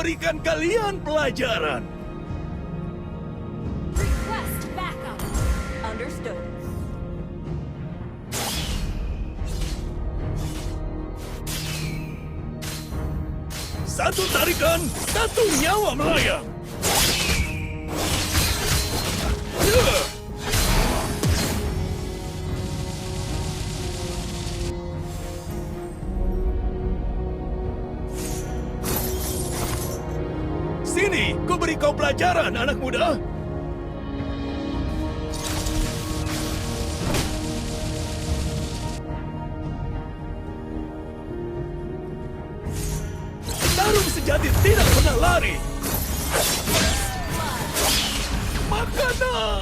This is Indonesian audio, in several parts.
memberikan kalian pelajaran. Request backup. Understood. Satu tarikan, satu nyawa melayang. Sini, ku beri kau pelajaran, anak muda. Tarung sejati tidak pernah lari. Makanan!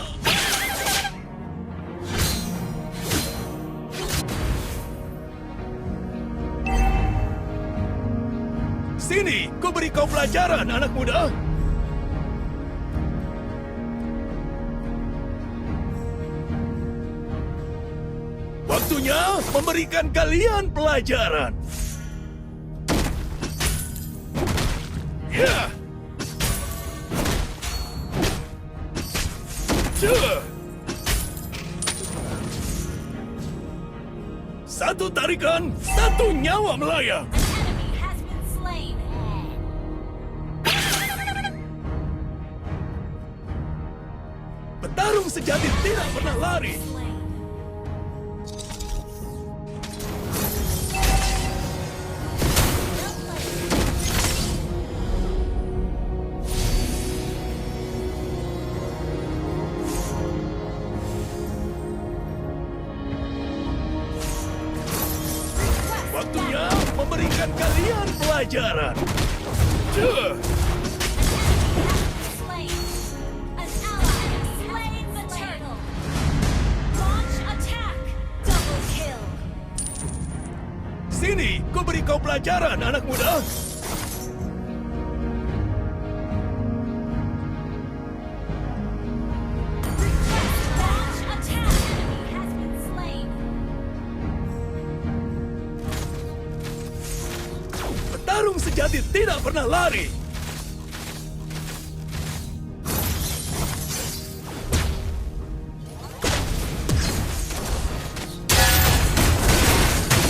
Sini, ku beri kau pelajaran, anak muda. Waktunya memberikan kalian pelajaran. Ya. Satu tarikan, satu nyawa melayang. Enemy has been slain. Petarung sejati tidak pernah lari. Slain. Waktunya memberikan kalian pelajaran. Slain. An ally has slain the turtle. Launch attack. Double kill. Sini, ku beri kau pelajaran, anak muda. Launch attack. Enemy has been slain. Petarung sejati tidak pernah lari.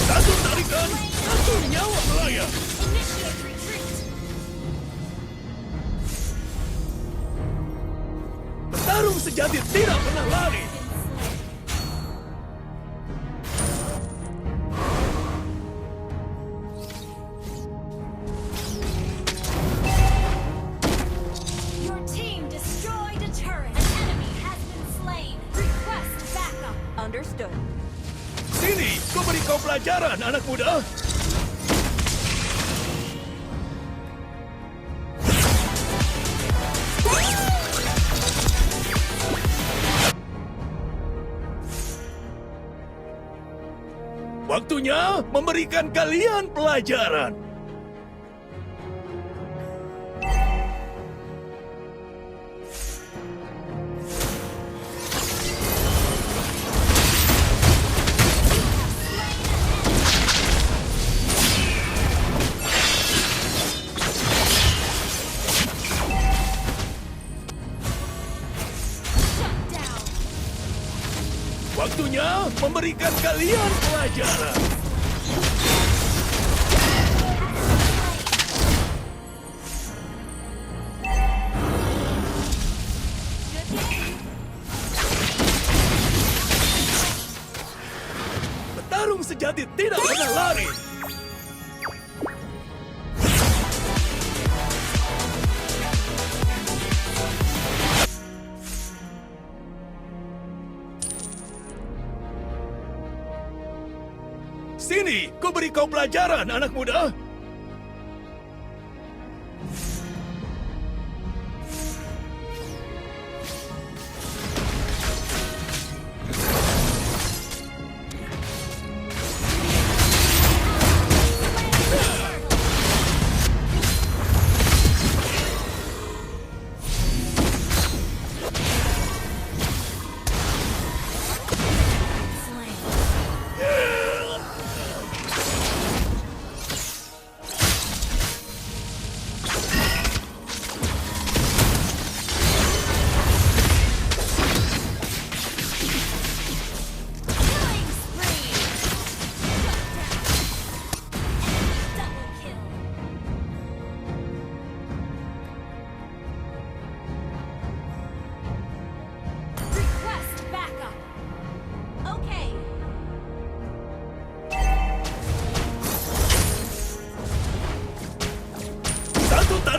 Satu tarikan, satu nyawa melayang. Initiate retreat. Petarung sejati tidak pernah lari. Your team destroyed a turret. An enemy has been slain. Request backup. Understood. Sini, ku beri kau pelajaran, anak muda. Waktunya memberikan kalian pelajaran. Shut down. Waktunya memberikan kalian pelajaran. Petarung sejati tidak pernah lari. Sini, ku beri kau pelajaran, anak muda.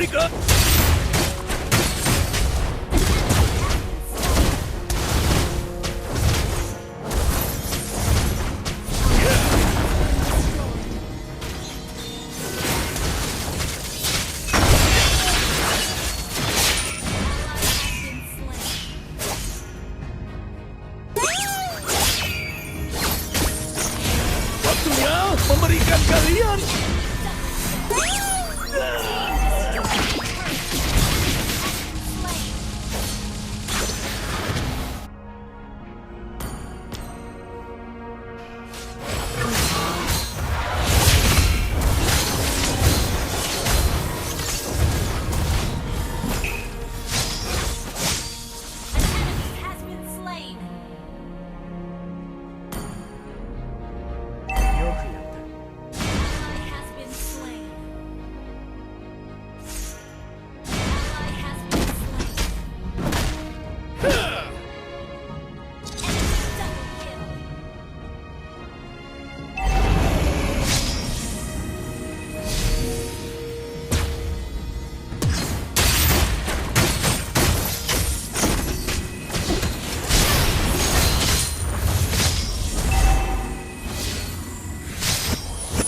memberikan... Waktunya memberikan kalian... Has been slain. Ally has been slain. Ally has been slain. Enemy double kill.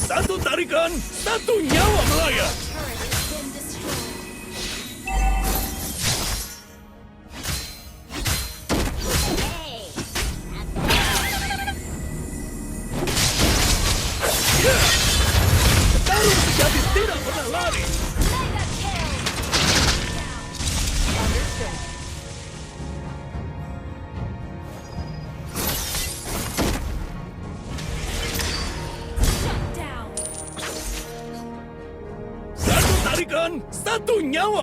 Satu tarikan, satu nyawa melayang. Turret has been destroyed. Hey, not bad. Tarung sejati tidak pernah lari. Mega kill. Understood. Shut down. Satu tarikan, satu nyawa.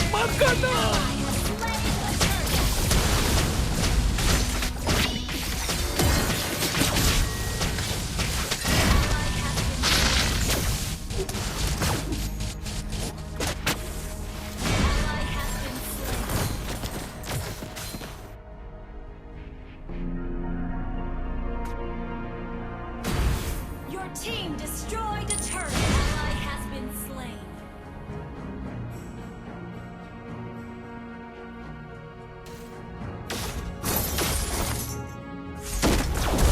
Makanan. Your team destroyed a turret. Ally has been slain.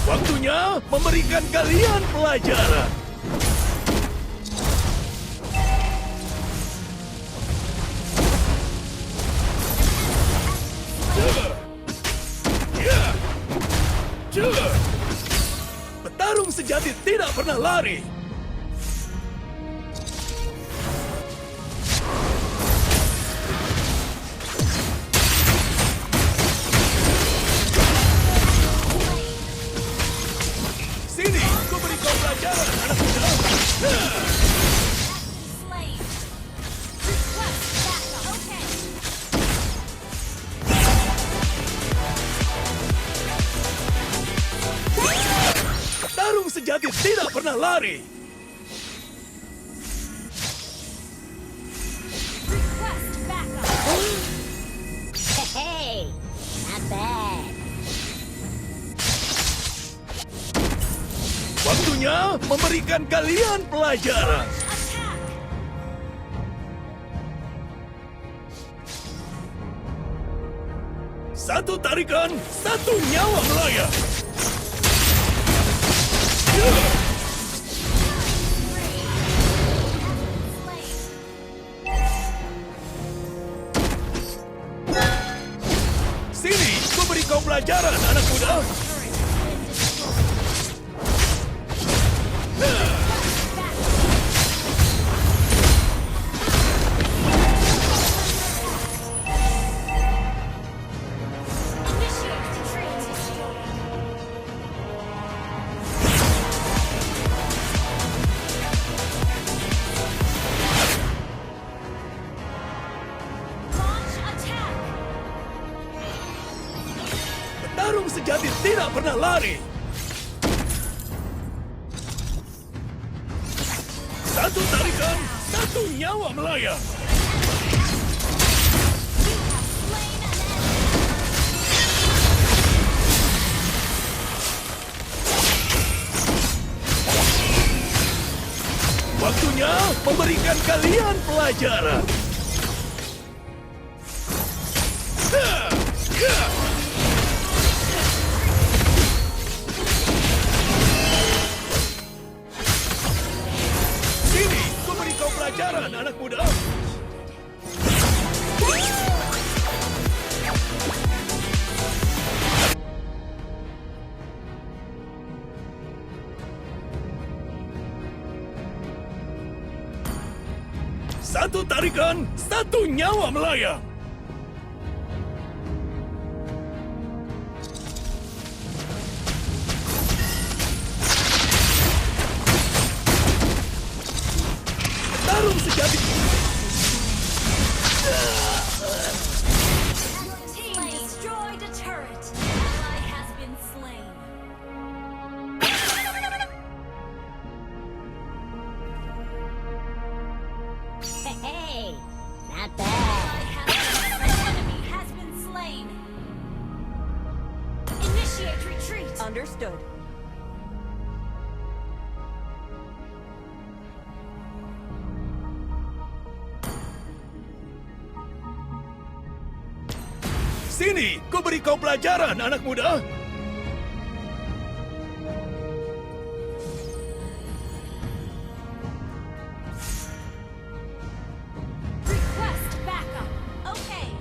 Waktunya memberikan kalian pelajaran. Petarung sejati tidak pernah lari. Sini, aku beri kau pelajaran, anak muda. Slain. Request backup. Okay. Petarung sejati tidak pernah lari. Request backup. Hey, not bad. Waktunya memberikan kalian pelajaran. Attack. Satu tarikan, satu nyawa melayang. Sini, ku beri kau pelajaran, anak muda. Petarung sejati tidak pernah lari. Satu tarikan, satu nyawa melayang. memberikan kalian pelajaran. Sini, ku beri kau pelajaran, anak muda. Satu tarikan, satu nyawa melayang. Tarung sejati. Your team destroyed a turret. An ally has been slain. Hey, not An bad. enemy has been slain. Initiate retreat. Understood. Sini, ku beri kau pelajaran, anak muda. Request backup. Okay.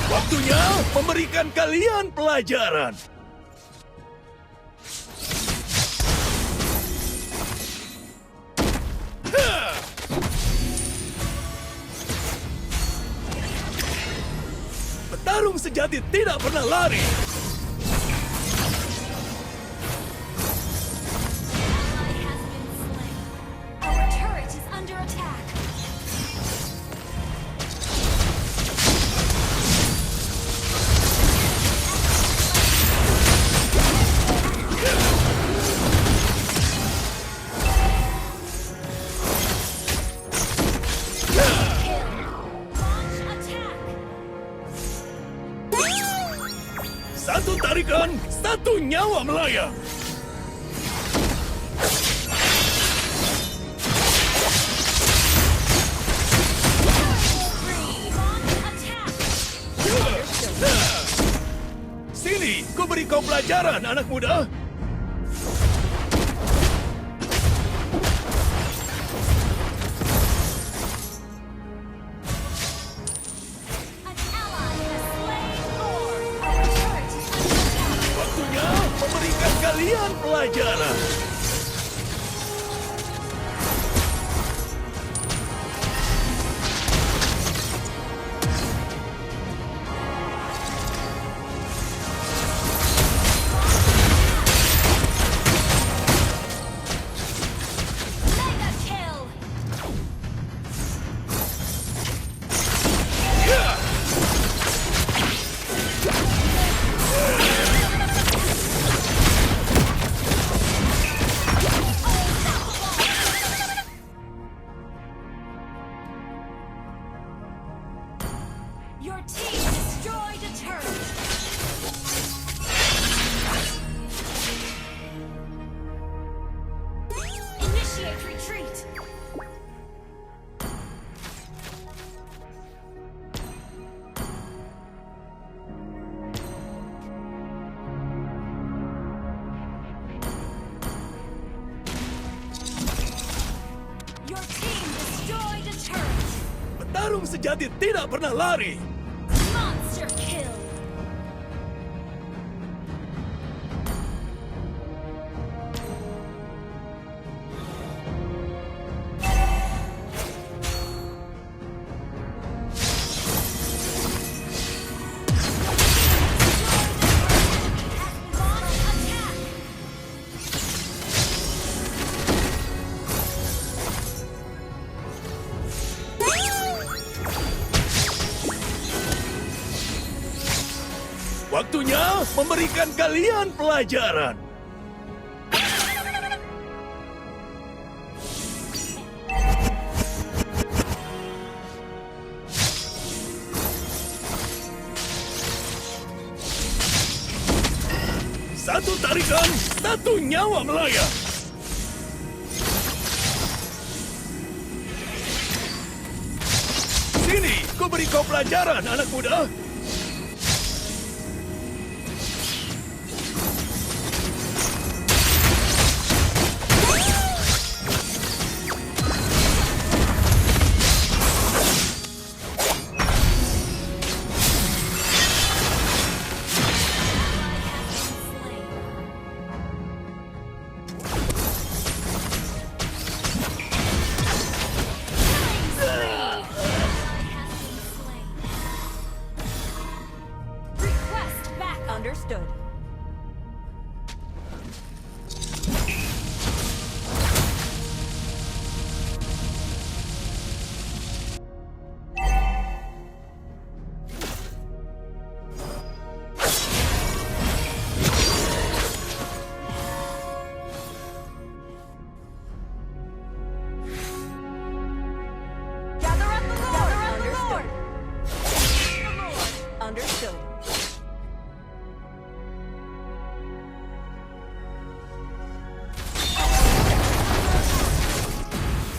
Waktunya memberikan kalian pelajaran. Ha! Petarung sejati tidak pernah lari. Ally has been slain. Our turret is under attack. Launch attack. Satu tarikan, satu nyawa melayang. Launch attack. Sini, ku beri kau pelajaran, anak muda. An ally has slain Lord. Our turret is under attack. Waktunya memberikan kalian pelajaran. Mega kill. Your team destroyed a turret. Initiate retreat. Your team destroyed a turret. Petarung sejati tidak pernah lari. Monster kill. Launch attack. Waktunya memberikan kalian pelajaran. Satu tarikan, satu nyawa melayang. beri kau pelajaran, anak muda. Request backup. Understood. Gather up the Lord. Understood.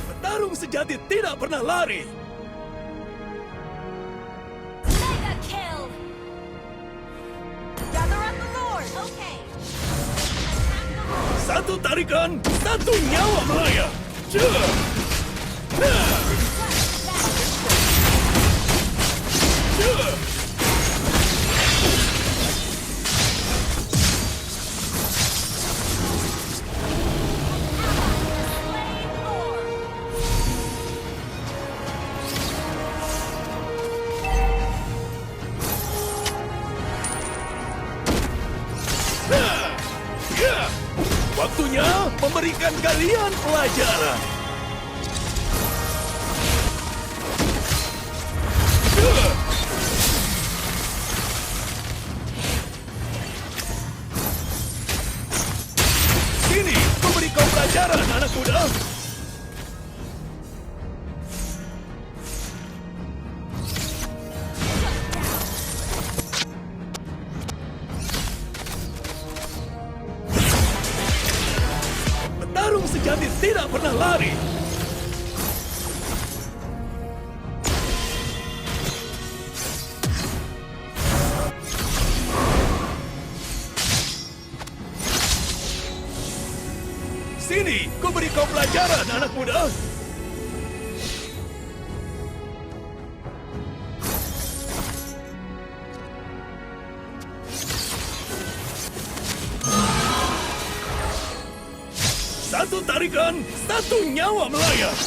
Petarung sejati tidak pernah lari. Mega kill. Gather up the Lord. Okay. Attack the Lord. Satu tarikan, satu nyawa melayang. Slain Lord. Waktunya memberikan kalian pelajaran. Sini, memberi kau pelajaran, anak muda. Petarung sejati tidak pernah lari. Sini, ku beri kau pelajaran, anak muda. Satu tarikan, satu nyawa melayang.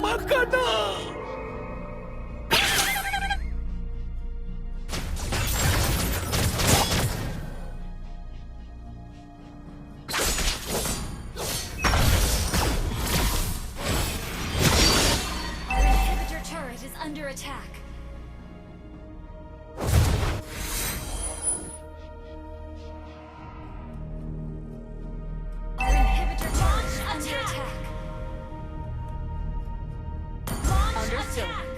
Makanan! Our inhibitor turret is under attack. Our inhibitor turret is under attack. Launch Understood. attack.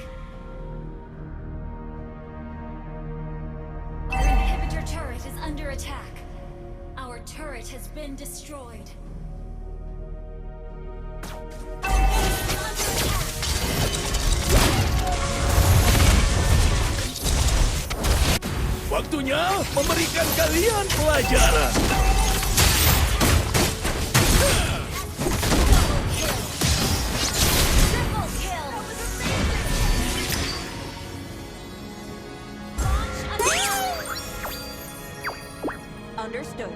Our inhibitor turret is under attack. Our turret has been destroyed. Our base is under attack. Waktunya memberikan kalian pelajaran. Triple kill. Launch attack. Understood.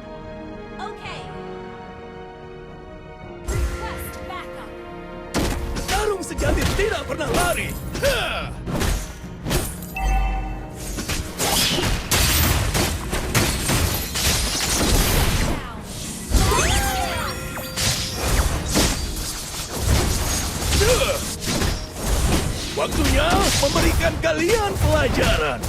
Okay. Request backup. Petarung sejati tidak pernah lari. Down. Waktunya memberikan kalian pelajaran.